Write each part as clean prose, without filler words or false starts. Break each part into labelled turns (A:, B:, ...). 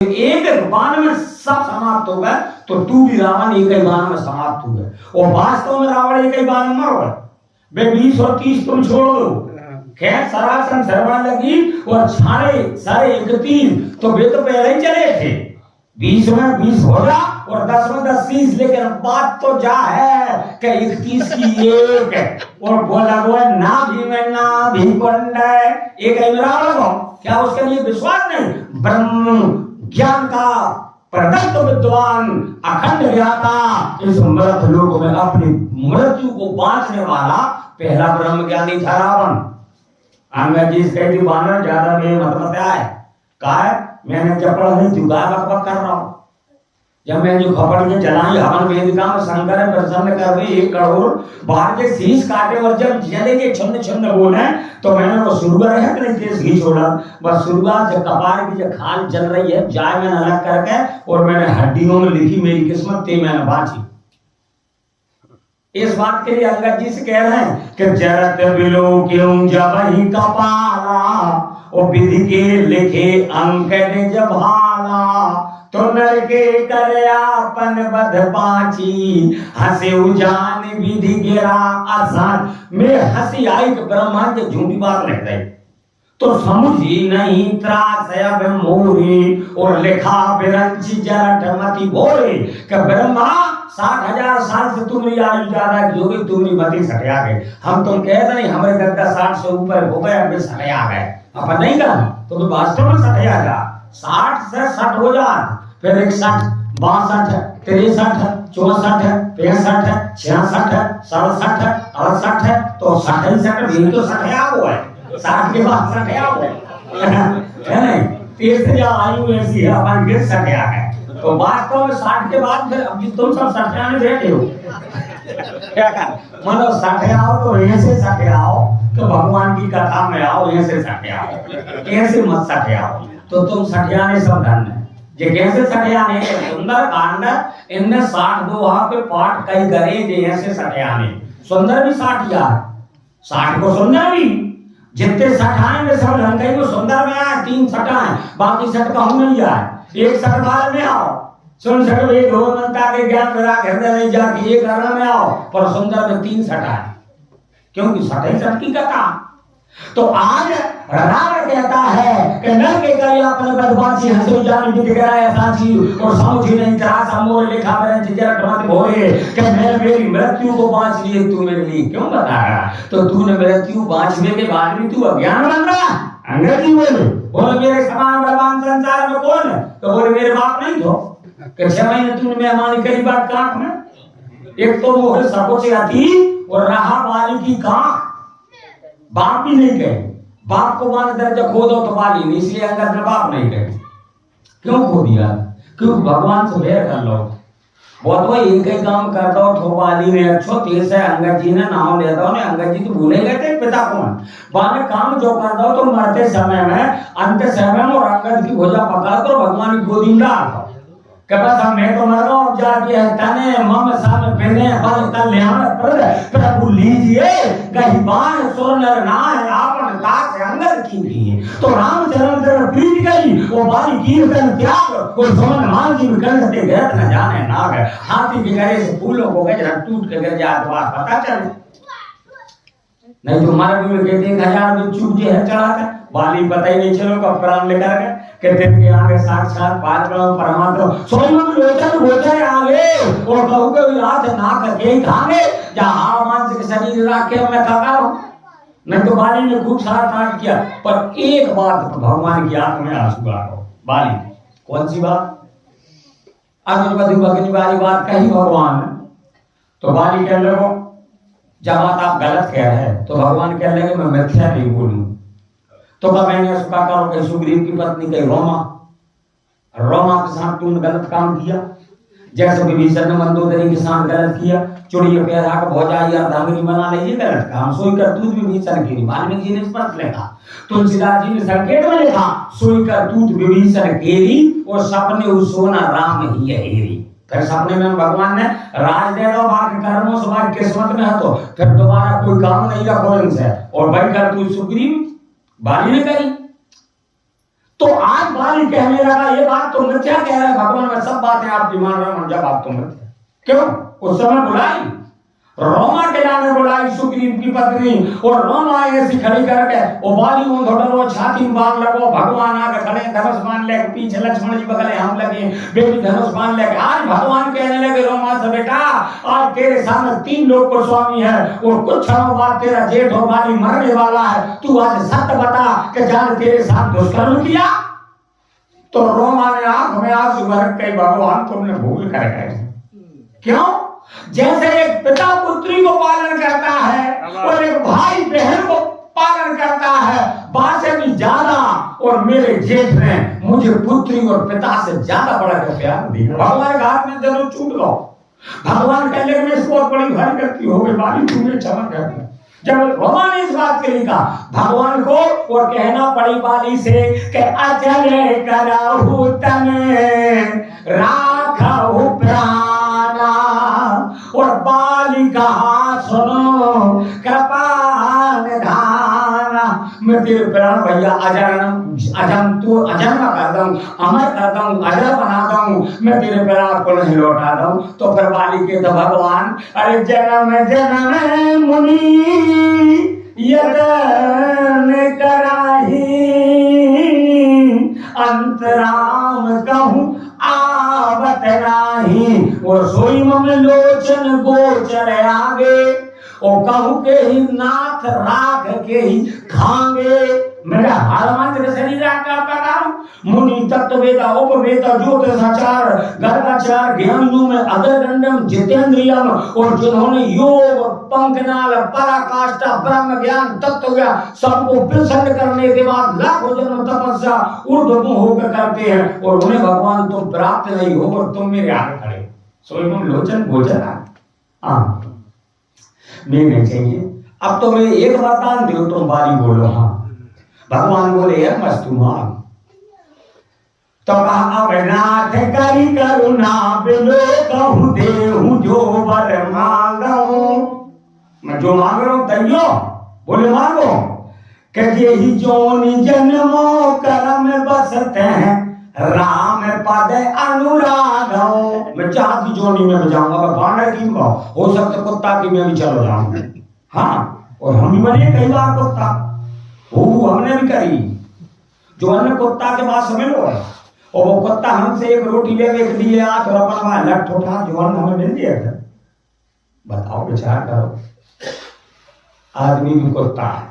A: एक बाण में सब समाप्त हो गए, तो तू भी रावण एक ही बाण में समाप्त हो गए। और वास्तव में रावण एक ही बाण में मर गए। वे 20 और 30 तुम छोड़ दो, खैर सरासन सरवण लगी और सारे 31, तो वे तो पहले ही चले थे। 20 में 20 होगा और 10 में 10 30, लेकिन बात तो जा है कि 31 की एक है। और बोला वो ना भी कुंड एक ही रावण को, क्या उसके लिए विश्वास नहीं? ब्रह्म ज्ञान का प्रदत्त विद्वान अखंड ज्ञाता, इस मृत लोक में अपनी मृत्यु को बांचने वाला पहला ब्रह्म ज्ञानी था रावण। अंग्रेजी कहती बानर ज्यादा में मतलब क्या है? कहा है मैंने चपड़ नहीं चुका बकबक कर रहा हूं। जब मैं जो खपड़ के चलाई हवन वेदिका में शंकर प्रसन्न कर भी 1 करोड़ बाहर के शीश काटे और जब जले के छुन्न छुन्न बोले, तो मैंने वो सुरगा है कि नहीं तेज घी छोड़ा, बस सुरगा जब कपार की जो खाल जल रही है जाए मैंने अलग करके और मैंने हड्डियों में लिखी मेरी किस्मत ते मैंने बांची। इस बात के लिए अंगद जी से कह रहे हैं कि जरत बिलो क्यों जब ही कपाला और विधि के लिखे अंक ने जब भाला, तो नर के करयापन बध पाची हंसे उजान विधि गिरा आसान में हंसी आई कि ब्रह्मा के झूठी बात रह गई, तो समझी नहीं त्रास अब मोरी और लिखा बिरंची जरठ मति भोरे कि ब्रह्मा 60,000 साल से तुम्हारी आयु ज्यादा की होगी, तुम्हारी मति सटिया गई। हम तुम कहते नहीं हमारे गद्दा 60 से ऊपर हो गए, अभी सटिया गए, अपन नहीं कहा तो वास्तव में सटिया जा 60 से 60 हो जा, फिर 61 62 63 64 65 66 67 68, तो 67 भी तो सटिया हुआ है, 60 के बाद सटिया हुआ है नहीं, तीसरी आयु ऐसी है अपन के सटिया है। तो वास्तव में 60 के बाद फिर अब तुम सब 60 में बैठे हो क्या कर मतलब 60 आओ तो ऐसे 60 आओ, तो भगवान की कथा में आओ ऐसे 60 आओ, ऐसे मत 60 आओ, तो तुम 60 ने सब धन है जे कैसे 60 ने सुंदर कांड इनने 60 दोहा पे पाठ कई करे जे ऐसे 60 ने सुंदर भी 60 यार 60 को सुंदर भी जितने 60 में सब लंकाई को सुंदर में आए 3 60 है, बाकी 60 कहूं नहीं आए, एक 60 बाद में आओ सुन सको एक हो मनता के ज्ञान मेरा हृदय नहीं जाके एक अरण में आओ, पर सुंदर में 3 60 है, क्योंकि 60 की कथा। तो आज रावण कहता है कि नर के करयापन बदबाची हंसो जान विधि गिराया साची और समझी नहीं त्रास मोर लिखा बिरंची जरठ मति भोरे कि मैं मेरी मृत्यु को बांच लिए, तू मेरे लिए क्यों बता रहा? तो तूने मृत्यु बांचने के बाद भी तू अज्ञान बन रहा। अंग्रेजी बोले मेरे समान बलवान संसार में कौन है? तो बोले मेरे बाप नहीं तो कि 6 महीने तूने मेहमानी करी बात कांख में, एक तो वो है सबसे अति और रहा वाली की कांख, बाप भी नहीं कहे, बाप को मान दर्जा खो दो तो वाली नहीं, इसलिए अंगद ने बाप नहीं कहे। क्यों खो दिया? क्यों भगवान से बैर कर लो, बहुत वो एक ही काम करता हो तो वाली ने अच्छो तेज है अंगद जी ने नाम लेता हो, अंगद जी तो भूले गए थे पिता कौन, बाद काम जो करता हो तो मरते समय में अंत समय में और अंगद की भुजा पकड़ कर भगवान की गोदी में डाल दो कि बस हम मैं तो मर रहा हूं जाके तने मम सामने पहने बल कल्याण प्रभु लीजिए गहिबान सुर नर नाय आपन दास अंगद की भी। तो रामचरण चरण प्रीति करी वो बारी कीर्तन त्याग वो सोन मान की कंठ गए न जाने नाग, हाथी के गले से फूलों को गजरा टूट के गिर जाए तो बात पता चले नहीं, तो मार्ग में कहते 1000 में चूक जे है चढ़ा कर बाली पता ही नहीं चलो कब प्राण लेकर गए कहते हैं कि आगे साक्षात परमात्मा सोई में लोचन गोचर आगे और कहू के हाथ नाक के खागे जहां मानसिक शरीर राखे मैं काका हूं नहीं, तो बाली ने खूब सारा काट किया, पर एक बात भगवान की आंख में आंसू आ गए। बाली कौन सी बात? अगरबत्ती भगनी वाली बात कही भगवान, तो बाली कह लो जब आप गलत कह रहे हैं तो भगवान कह लगे मैं मिथ्या नहीं बोलूं, तो कब मैंने उसका कहा कि सुग्रीव की पत्नी कही रोमा के साथ तुमने गलत काम किया, जैसे विभीषण ने मंदोदरी के साथ गलत किया, चुड़िया पैरा का भौजा या धांगनी बना लीजिए गलत काम, सोई करतूत विभीषण की। वाल्मीकि जी ने स्पष्ट लिखा, तुलसीदास जी ने संकेत में लिखा सोई करतूत विभीषण केरी और सपने उस सोना राम ही हेरी। फिर सपने में भगवान ने राज दे दो बाकी कर्मों से बाकी किस्मत में है, तो फिर दोबारा कोई काम नहीं रखो इनसे, और भाई कर तू सुग्रीव बाली ने करी। तो आज बाली कहने लगा ये बात तो मिथ्या कह रहा है भगवान, मैं सब बातें आपकी मान रहा हूं, जब बात तो मिथ्या। क्यों? उस समय बुलाई रोमा के नाम बुलाई सुग्रीव की पत्नी, और रोमा ऐसी खड़ी करके वो बाली उन धोड़ो छाती में बांध लगो, भगवान आके खड़े धनुष बांध ले, पीछे लक्ष्मण जी बगले हम लगे, बेटी धनुष बांध ले। आज भगवान कहने लगे रोमा से, बेटा आज तेरे सामने 3 लोग को स्वामी है, और कुछ क्षणों बाद तेरा जेठ और बाली मरने वाला है, तू आज सत्य बता कि जान तेरे साथ दुष्कर्म किया। तो रोमा ने आंख में आंसू भर के, भगवान तुमने भूल कर गए। क्यों? जैसे एक पिता पुत्री को पालन करता है और एक भाई बहन को पालन करता है, बात से भी ज्यादा, और मेरे जेठ ने मुझे पुत्री और पिता से ज्यादा बड़ा प्यार दिया। भगवान के हाथ में जरूर छूट लो, भगवान कह ले मैं इसको बड़ी भारी करती हो गई, बाली तुम्हें क्षमा कर दे। जब भगवान ने इस बात के लिए कहा भगवान को, और कहना पड़ी बाली से कि अचल कराहु तने राखहु प्राणा, और बाली कहा सुनो कृपा निधाना, मैं तेरे प्राण भैया अजन्म कर दूं, अमर कर दूं, अजर बना दूं, मैं तेरे प्राण को नहीं लौटा दूं। तो फिर बाली के तो भगवान, अरे जन्म जन्म मुनि यतन कराही, अंतराम कहूं आवत नाही, और सोई मम लोचन गोचर आगे, और कहूं के ही नाथ राख के ही खांगे। मेरा हालमात्र शरीर करता मुनि तत्व वेदा उपवेदा ज्योतिष आचार गर्भाचार ज्ञानियों में अग्रगण्यम जितेंद्रियम, और जिन्होंने योग पंखनाल पराकाष्ठा ब्रह्म ज्ञान तत्व सबको प्रसन्न करने के बाद लाखों जन्म तपस्या ऊर्ध्वमुख होकर करते हैं, और उन्हें भगवान तुम प्राप्त नहीं हो, और तुम मेरे आगे खड़े सोई लोचन गोचर नहीं चाहिए। अब तो मैं एक वरदान दो, तुम बाली बोलो। हाँ, भगवान बोले है मस्तु मांग। तो कहा अब नाथ करी करुणा बिलो कहूं देहूं जो वर मांगू, मैं जो मांग रहा हूं तैयो बोले मांगो। कि यही जोनि जन्मों कर्म बसते हैं राम पद अनुराग, मैं चाहती जोनी में भी जाऊंगा, मैं बानर की हो सकता कुत्ता की मैं भी चलो जाऊंगा। हाँ, और हम भी बने कई बार कुत्ता, वो हमने भी करी, जो हमने कुत्ता के बाद समझ लो, और वो कुत्ता हमसे एक रोटी ले के दिए आ तो अपन वहां लट उठा जो हमें मिल दिया था। बताओ विचार करो, आदमी भी कुत्ता है,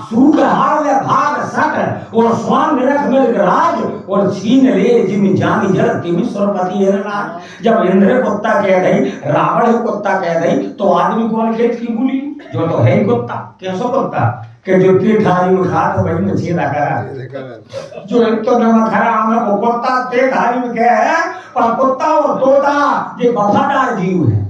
A: सूख हार ले भाग सट, और स्वान निरख मिल राज, और छीन ले जिम जानी जल तिमी सरपति है राज। जब इंद्र कुत्ता कह दई, रावण कुत्ता कह दई, तो आदमी कौन खेत की बोली, जो तो है ही कुत्ता। कैसो कुत्ता के जो के थारी में खा तो वही में छेदा करा, जो एक तो नमक हराम है वो कुत्ता ते थारी में क्या है, पर कुत्ता और तोता ये वफादार जीव है,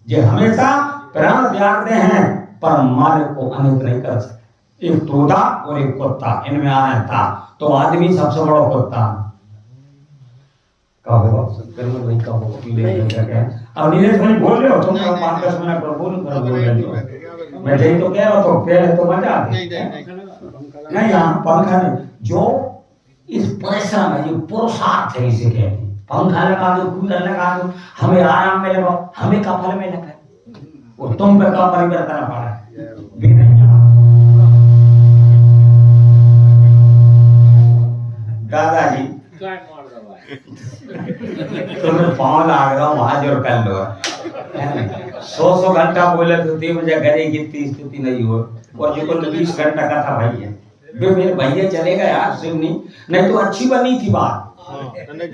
A: ये हमेशा प्राण त्यागते हैं पर मालिक को अनित नहीं कर सकते। एक तोता और एक कुत्ता, इनमें आना था, तो आदमी सबसे बड़ा कुत्ता कहो, वही कहो। अब नीरज भाई बोल रहे हो तुम, 5-10 मिनट पर बोल रहे हो, मैं यही तो कह रहा हूँ, तो पहले तो मजा नहीं, यहाँ पंखा नहीं, जो इस परिश्रम है, ये पुरुषार्थ है, इसे कहते हैं। पंखा लगा दो, कूलर लगा दो, हमें आराम में लगाओ, हमें कपल में लगा, और तुम पे का परिवर्तन पड़ा है। दादाजी तुम्हें पाँव लाग रहा हूँ, आज और कर लो। 100 घंटा बोले तो मुझे घरे की स्थिति नहीं हो, और जो 20 घंटा का था भाई है, मेरे भैया चलेगा यार सिमनी, नहीं तो अच्छी बनी थी बात,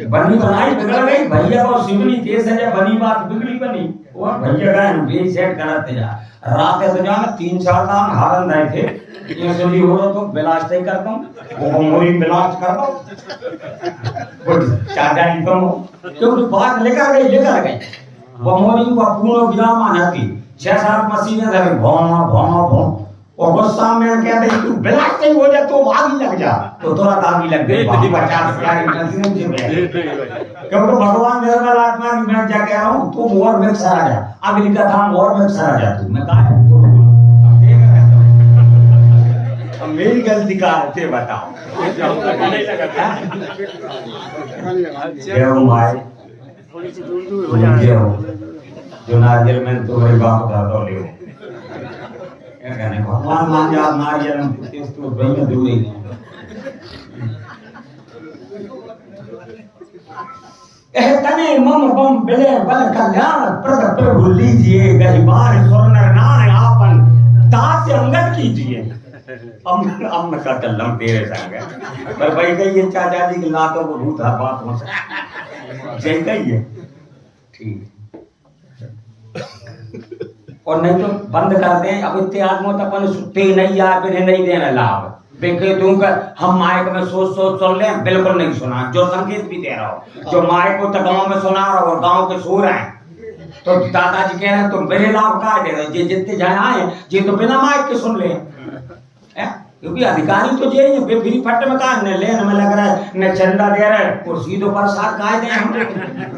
A: बनी बनाई बिगड़ गई, भैया को सिमनी तेज है, बनी बात बिगड़ी बनी, वो भैया का सेट कराते जा रात है तो जाना 3-4 नाम हारन रहे थे, ये सभी हो रहा तो बिलास्ट ही करता हूँ, वो मोरी बिलास्ट करता हूँ, चाचा इनकम हो, क्योंकि बात लेकर गई, वो मोरी वो पूर्ण विराम आना थी, 6-7 मशीनें धरे, भौं, और गुस्सा में क्या थे, तू बिलास्ट ही हो जा तो आग ही लग जा, तो तुरंत आग ही लग गई, 50 क्योंकि भगवान निर्मल आत्मा की मैं क्या कह रहा हूँ, तू मोर में सरा जा, अगली कथा मोर में सरा जा, तू मैं कहा है तो मेरी गलती का थे बताओ। भाई जो नारियल में तुम्हारे बाप दादा ले क्या कहने भगवान मान जा नारियल में तो भाई में दूर ही तने मम बम बिले बल कल्याण प्रद प्रभु लीजिए गई बार स्वर्ण नाय आपन दास अंगत कीजिए। हम का कलम तेरे संग है पर भाई कही ये चाचा जी की लातों को भूत है बात हो जय गई है ठीक। और नहीं तो बंद कर दें अब इतने आदमी तो अपन सुते नहीं या फिर नहीं देना लाभ देखे दूंगा हम माइक में सोच चल रहे हैं बिल्कुल नहीं सुना जो संकेत भी दे रहा हो जो माइक को तो गाँव में सुना रहा हो और गाँव के सो रहे हैं तो दादाजी कह रहे हैं तुम मेरे लाभ का दे रहे जितने जाए आए जी तो बिना माइक के सुन ले क्योंकि अधिकारी तो जे फ्री फट में कहा न लेन में लग रहा है न चंदा दे रहे और सीधो प्रसाद का दे हम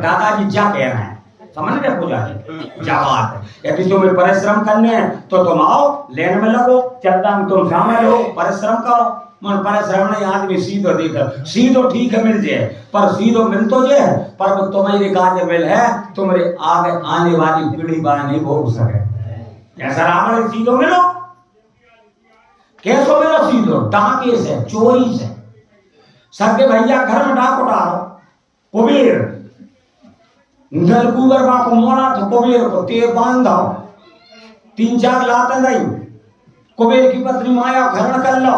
A: दादाजी क्या कह रहे हैं समझ रहे पुजारी क्या बात है। यदि तुम्हें परिश्रम करने हैं तो तुम आओ लेन में लगो चंदा में तुम शामिल हो परिश्रम करो मन परिश्रम नहीं आदमी सीधो देकर सीधो ठीक है मिल जाए पर सीधो मिल तो जे है पर तुम्हारी कार्य मिल है तुम्हारे आगे आने वाली पीढ़ी बार नहीं भोग सके ऐसा रावण सीधो मिलो कैसो मिलो सीधो डाके से चोरी से सबके भैया घर में डाक उठाओ कुबेर नलकुबर बा को मोड़ा तो कुबेर को ते बांधा 3-4 लाते नहीं कुबेर की पत्नी माया हरण कर लो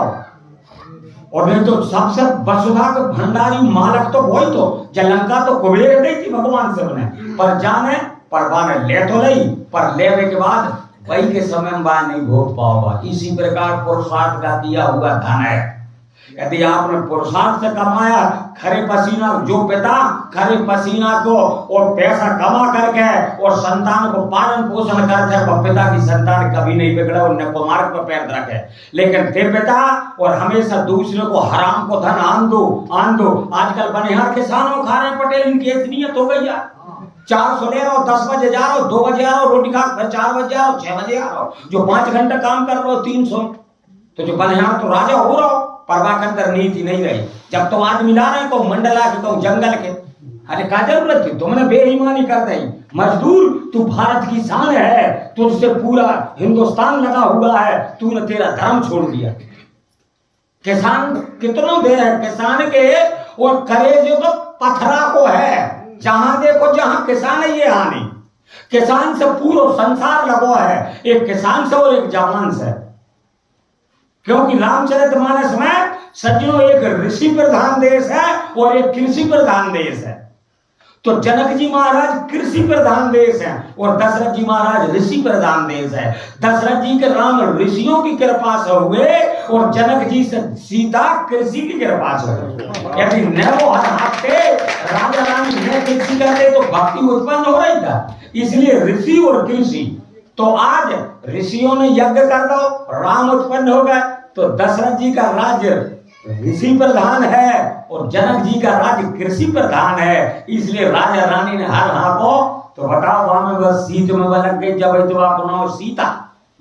A: और नहीं तो सबसे वसुधा के भंडारी मालक तो वही तो जलंका तो कुबेर नहीं थी भगवान से बने पर जाने पर बाने ले तो नहीं पर लेवे के बाद वही के समय में बात नहीं भोग पाओगा। इसी प्रकार पुरुषार्थ का दिया हुआ धन है यदि आपने पुरुषार्थ से कमाया खरे पसीना जो पिता खरे पसीना को और पैसा कमा करके और संतान को पालन पोषण करते हैं पिता की संतान कभी नहीं बिगड़ा और न कुमार्ग पर पैर रखे लेकिन ते पिता और हमेशा दूसरे को हराम को धन आन दो आजकल बनिहार किसानों खा रहे पटेल इनकी इतनीयत हो गई यार 400 ले रहा हो 10 बजे जा रहा हो 2 बजे आ रहा हो रोटी खा फिर 4 बजे आ रहा हो 6 बजे आ रहा हो जो 5 घंटे काम कर रहा हो 300 तो जो बनिहार तो राजा हो रहा हो परवाह के अंदर नीति नहीं रही जब तो आदमी ला रहे को मंडला के को जंगल के अरे क्या जरूरत थी तुमने बेईमानी कर दी मजदूर तू भारत की शान है तुझसे पूरा हिंदुस्तान लगा हुआ है तूने तेरा धर्म छोड़ दिया। किसान कितनों दे है किसान के और करे जो तो पथरा को है जहां देखो जहां किसान है ये हानि किसान से पूरा संसार लगा है एक किसान से और एक जवान से क्योंकि रामचरितमानस में सज्जनों एक ऋषि प्रधान देश है और एक कृषि प्रधान देश है तो जनक जी महाराज कृषि प्रधान देश है और दशरथ जी महाराज ऋषि प्रधान देश है। दशरथ जी के राम ऋषियों की कृपा से हुए और जनक जी से सीता कृषि की कृपा से हुए यदि न वो हटाते राजा रानी न कृषि करते तो भक्ति उत्पन्न हो रही था इसलिए ऋषि और कृषि तो आज ऋषियों ने यज्ञ कर दो राम उत्पन्न हो गए तो दशरथ जी का राज्य ऋषि प्रधान है और जनक जी का राज्य कृषि प्रधान है इसलिए राजा रानी ने हर हाथों तो बताओ वहां में बस सीत में लग गई जब तो आप नाम सीता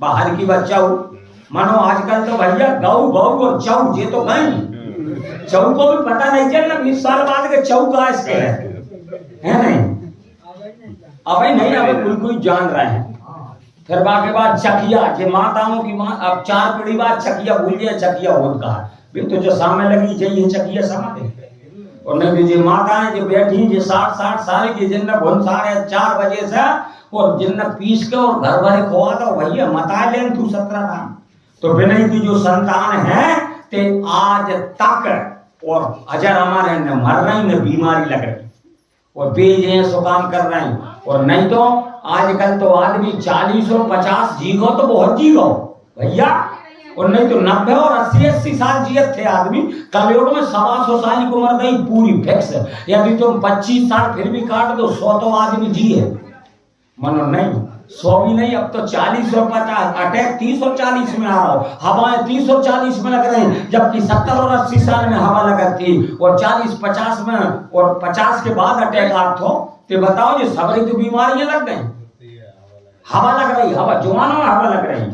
A: बाहर की बच्चा हो मानो आजकल तो भैया गौ बहू और चौ ये तो गई चौ को भी पता नहीं चलना 20 साल बाद के चौ का इसके है नहीं अब नहीं अब कोई जान रहे हैं फिर बाकी बाद चकिया जे माताओं की मां अब 4 पीढ़ी बाद चकिया भूल गया चकिया होत का भी तो जो सामने लगी चाहिए चकिया समाते और नहीं जो माताएं जो बैठी जो 60 साल की जिन भुन 4:30 बजे से और जिन पीस के और घर भरे खोआ तो भैया मता लेन तू 17 था तो विनय की जो संतान है ते आज तक और अजर हमारे न मर रही न बीमारी लग रही और बेजे सो काम कर रहे हैं और नहीं तो आजकल तो आदमी 40 और 50 जीगो तो बहुत जीगो भैया और नहीं तो 90 और 80 साल जियत थे आदमी कलयुग में 125 साल की उम्र नहीं पूरी फिक्स है यदि तुम 25 साल फिर भी काट दो 100 तो आदमी जिए मनो नहीं 100 भी नहीं अब तो 40 और 50 अटैक 30 और 40 में आ रहा हो हवाएं 30 और 40 में लग रही जबकि 70 और 80 साल में हवा लगती थी और 40-50 में और 50 के बाद अटैक आते हो तो बताओ ये सबरी तो बीमारियां लग गई हवा लग रही हवा जुबानों में हवा लग रही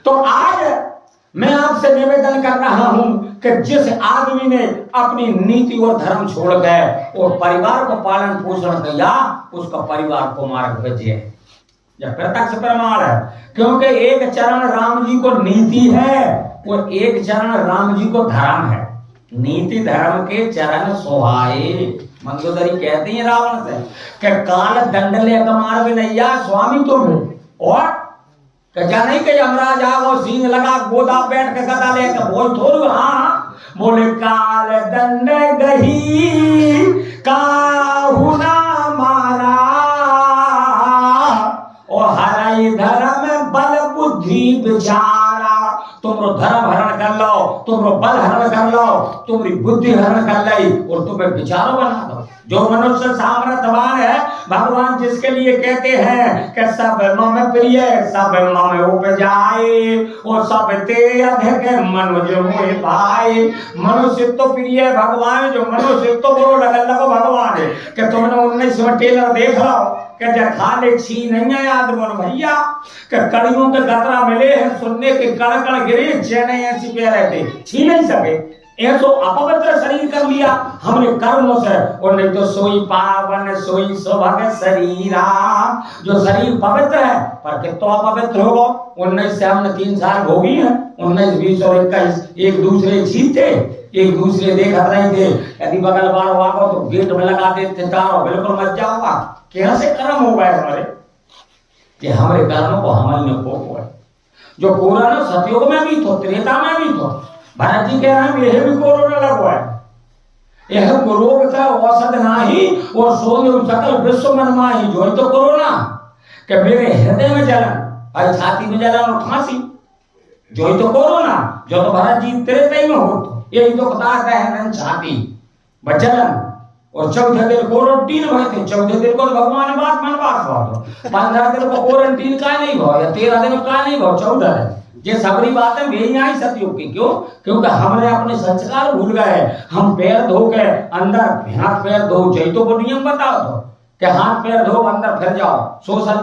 A: तो आज मैं आपसे निवेदन कर रहा हूं कि जिस आदमी ने अपनी नीति और धर्म छोड़ गए और परिवार को पालन पोषण किया, उसका परिवार को मार्ग पे जे यह प्रत्यक्ष प्रमाण है। क्योंकि एक चरण राम जी को नीति है और एक चरण राम जी को धर्म है। नीति धर्म के चरण सोहाए। मंदोदरी कहती है रावण से कि काल दंड ले कमार भी नैया स्वामी तुम्हें, और क्या नहीं कि यमराज आओ सींग लगा गोदा बैठ के गदा लेकर बोल थोड़ू। हाँ बोले काल दंड गही काहू ना मारा और हराई धर्म बल बुद्धि विचारा। तुमरो धर्म हरण कर लो, तुमरो बल हरण कर लो, तुम्हारी बुद्धि हरण कर ली और तुम्हें विचारों बना दो। जो मनुष्य सामर्थ्यवान है, भगवान जिसके लिए कहते हैं कि सब मम प्रिय सब मम उपजाए और सब ते अधिक मनुष्य मोहि भाई। मनुष्य तो प्रिय है भगवान, जो मनुष्य तो बोलो लगो भगवान है कि तुमने 19 में टेलर देख लो कि जब खाले छी नहीं है याद बोल भैया कि कड़ियों के गतरा मिले हैं, सुनने के कड़ गिरे, चेने ऐसी पे रहते छी नहीं सके। ये तो अपवित्र शरीर कर लिया हमने कर्मों से, और नहीं तो सोई पावन सोई सौभाग्य शरीरा। जो शरीर पवित्र है पर कि तो अपवित्र होगा। 19 से हमने 3 साल भोगी है, 19, 20 और 21 एक दूसरे जीते, एक दूसरे देखत नहीं थे। यदि बगल बार हुआ तो गेट में लगा देते तारो, बिल्कुल मत जाओगा। कैसे कर्म हो गए हमारे कि हमारे कर्मों को हमल में पोको है। जो कोरोना सतयुग में भी तो त्रेता में भी तो भरत जी कह रहे हैं यह भी कोरोना लगा है। यह रोग का औषध नाही और सोने सकल विश्व मन माही। जो तो कोरोना कि मेरे हृदय में जलन और छाती में जलन और खांसी, जो तो कोरोना। जो तो भरत जी त्रेता में हो, यही तो बता है छाती जलन। और 14 दिन क्वारंटीन भय थे। 14 दिन को भगवान बात मनवास हुआ, 15 दिन को क्वारंटीन का नहीं हुआ या 13 दिन का नहीं हुआ, 14 दिन। ये सबरी बातें यही आई सतयुग की। क्यों? क्योंकि हमने अपने संस्कार भूल गए। हम पैर धो के अंदर हाथ पैर धो, जय तो वो नियम बताओ तो कि हाथ पैर धो अंदर फिर जाओ। सोशल